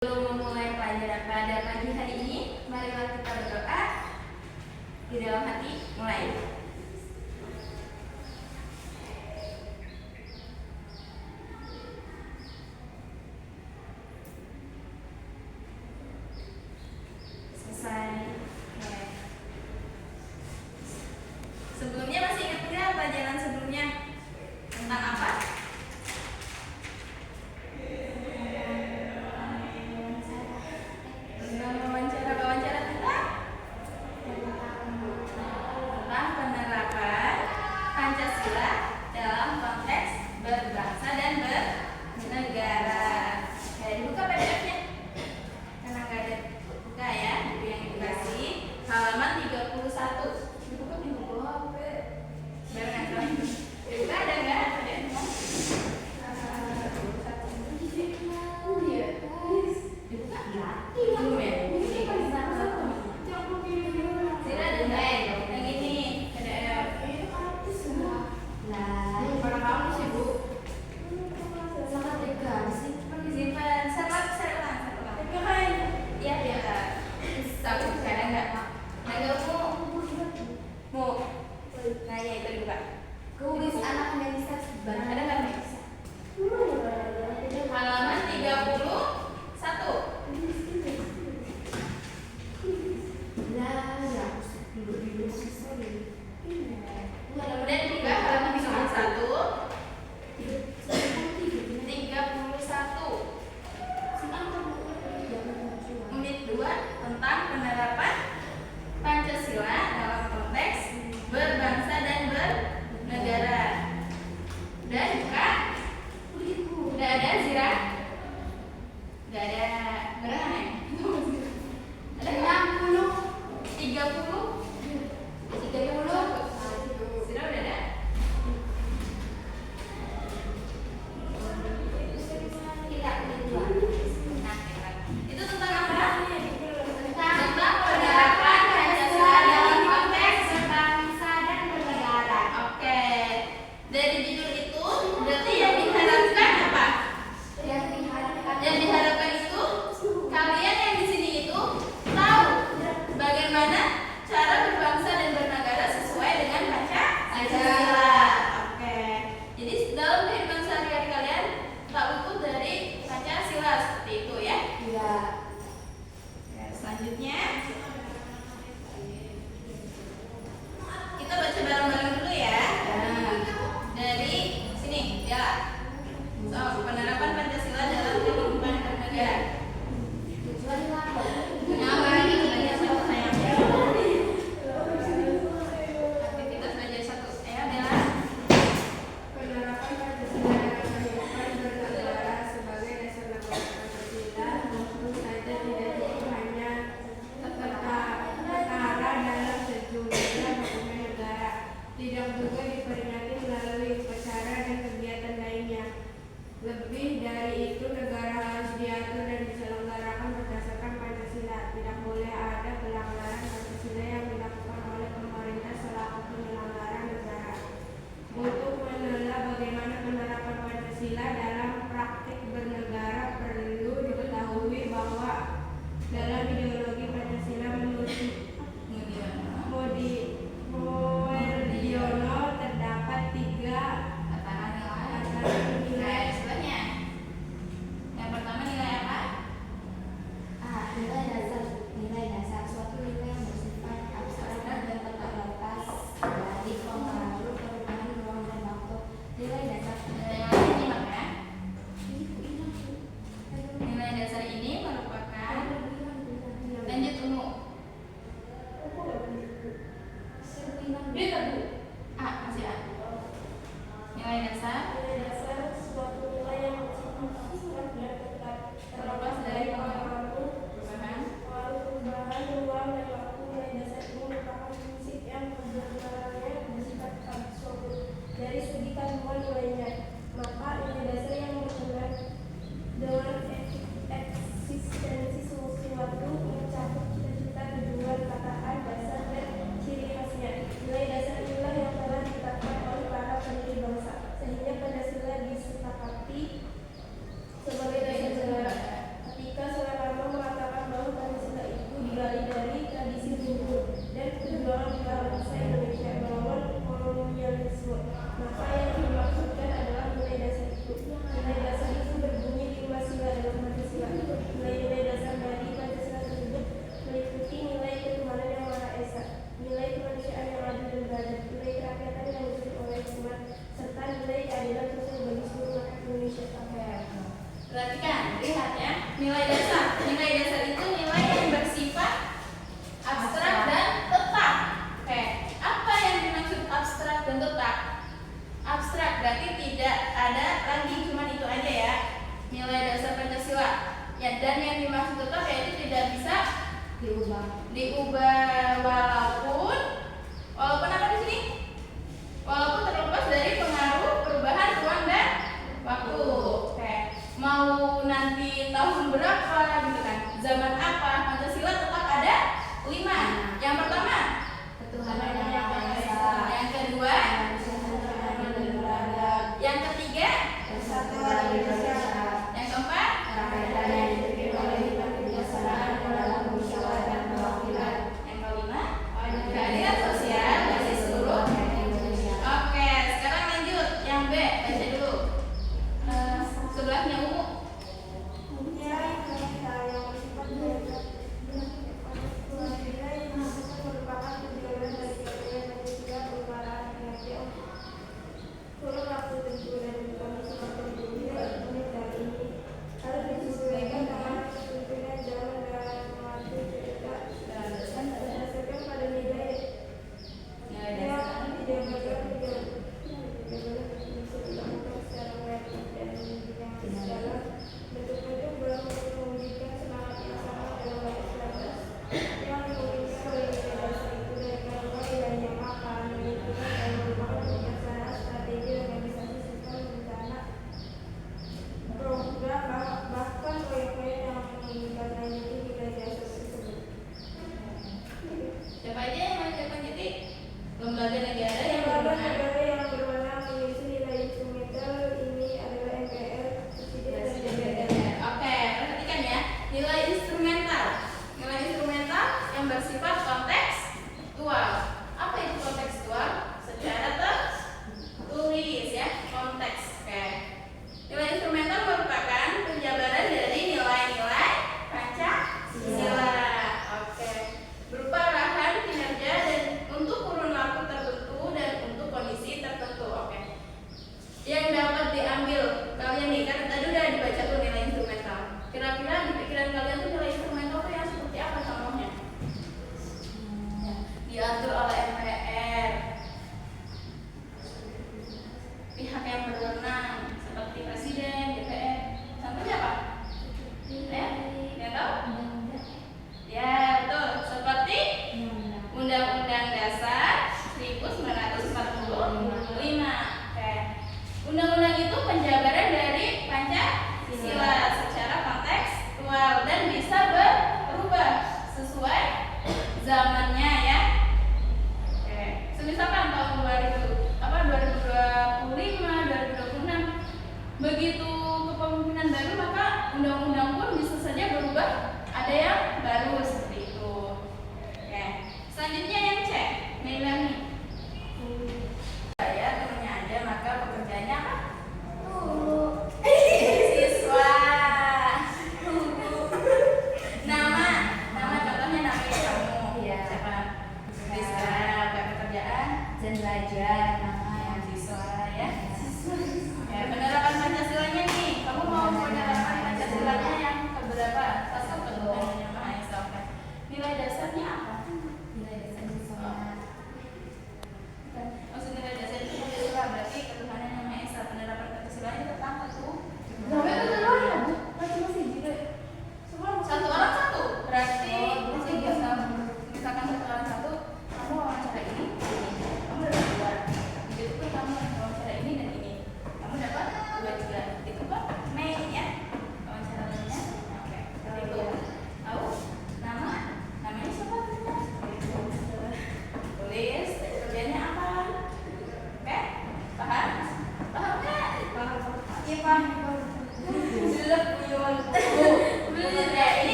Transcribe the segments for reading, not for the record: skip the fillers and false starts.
Sebelum memulai pelajaran pada pagi hari ini, marilah kita berdoa di dalam hati. Mulai. Selesai. Oke. Sebelumnya masih ingat nggak pelajaran sebelumnya tentang apa? Tentang wawancara tentang dimaksud tetap yaitu tidak bisa diubah. walaupun apa di sini? Walaupun terlepas dari pengaruh perubahan ruang dan waktu. Oke. Mau nanti tahun berapa gitu kan? Zaman apa? Pancasila tetap ada 5. Yang pertama, Ketuhanan yang Maha Esa. yang kedua, yang ketiga, Persatuan Indonesia. yang keempat, Rakyat yang dipimpin oleh kebijaksanaan dalam musyawarah dan perwakilan. yang kelima, keadilan sosial bagi seluruh Indonesia. Oke, sekarang lanjut yang B, baca dulu. Sebelahnya Ungu. Mempunyai kepercayaan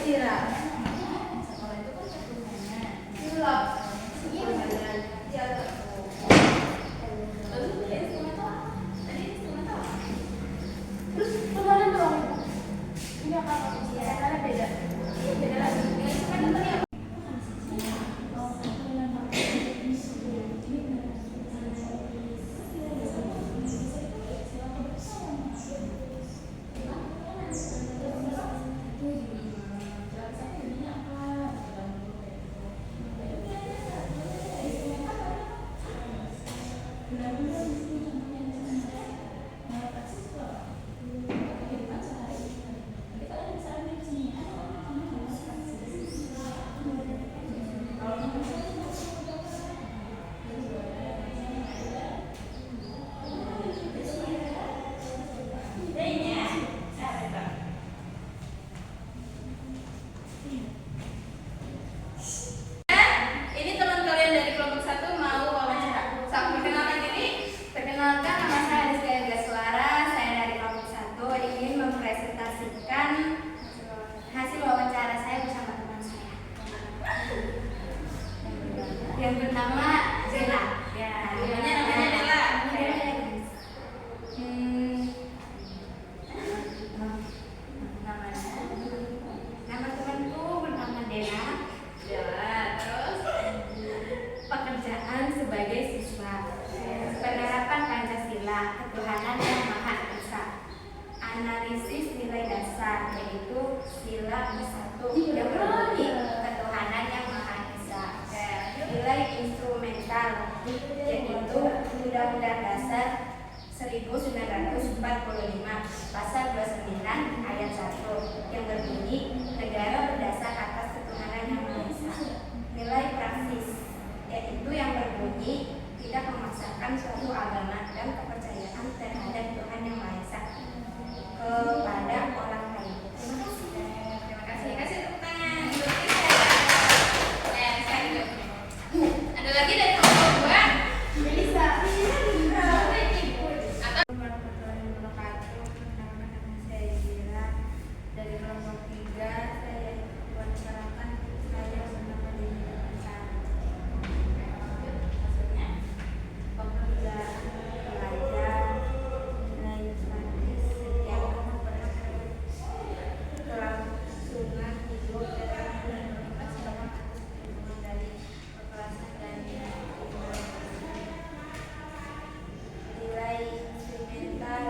Sila. Sekolah itu kan ketuhanan. Sila. Ketuhanan. Lalu instrumen apa? Tadi instrumen apa? Terus ketuhanan doang. Ini apa? Karena beda. Iya beda lagi. Instrumen tadi apa? Hasil wawancara saya bersama teman saya yang bernama Zela. Ya, namanya Zela. Nama temanku bernama Dela. Terus pekerjaan sebagai siswa, penerapan Pancasila, ketuhanan yang Maha Esa, analisis nilai dasar, yaitu sila ke-1 yang berbunyi ketuhanan yang Maha Esa, nilai instrumental, yaitu Undang-Undang Dasar 1945 pasal 29 ayat 1 yang berbunyi negara berdasar atas ketuhanan yang Maha Esa, nilai praksis, yaitu yang berbunyi tidak memaksakan suatu agama dan kepercayaan terhadap Tuhan yang Maha Esa kepada orang lain. Terima kasih. Terima kasih. Kasih tepuk tangan. Ada lagi dari nomor 2. Melisa. Dari kelompok 3 saya wawancarakan saya bernama Dewi Anca. Maksudnya pekerjaan pelajar nilai praktis setiap kelangsungan hidup dalam berlipat selama atas perlindungan dari kekerasan dan nilai instrumental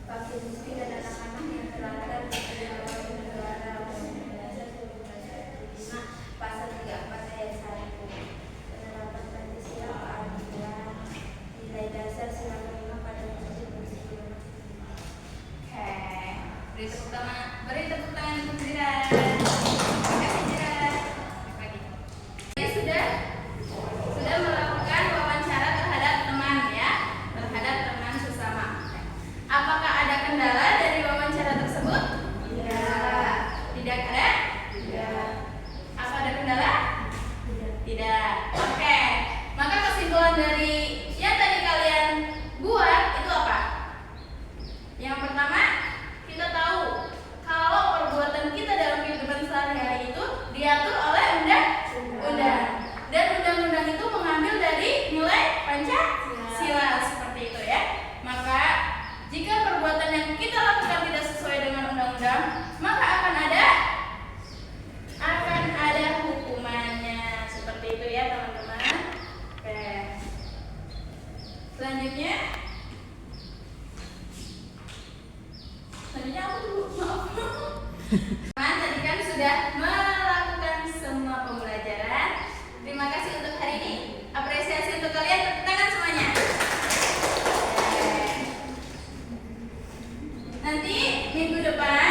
bagi siswi dan anak-anak yang terlantar di dalam negara pasal 34 ayat 1, penerapan Pancasila keadilan, nilai dasar sila kelima pada prinsip prinsip. Oke, beri tepuk tangan untuk Zira. Kasih Zira. Sudah melakukan wawancara terhadap teman ya, terhadap teman sesama. Apakah ada kendala dari wawancara tersebut? Tidak. Tidak ada? Tidak. Apa ada kendala? Tidak. Oke. Maka kesimpulan dari yang tadi kalian buat itu apa? Yang pertama, kita tahu kalau perbuatan kita dalam kehidupan sehari-hari itu diatur oleh undang-undang. Dan undang-undang itu mengambil dari nilai Pancasila seperti itu ya. Maka jika perbuatan yang kita lakukan tidak sesuai dengan undang-undang, maka akan ada hukumannya. Seperti itu ya teman-teman. Oke. Selanjutnya apa dulu? Maaf. Tadi kan sudah melakukan semua pembelajaran. Terima kasih untuk hari ini. Apresiasi untuk kalian, tepuk tangan semuanya. Nanti minggu depan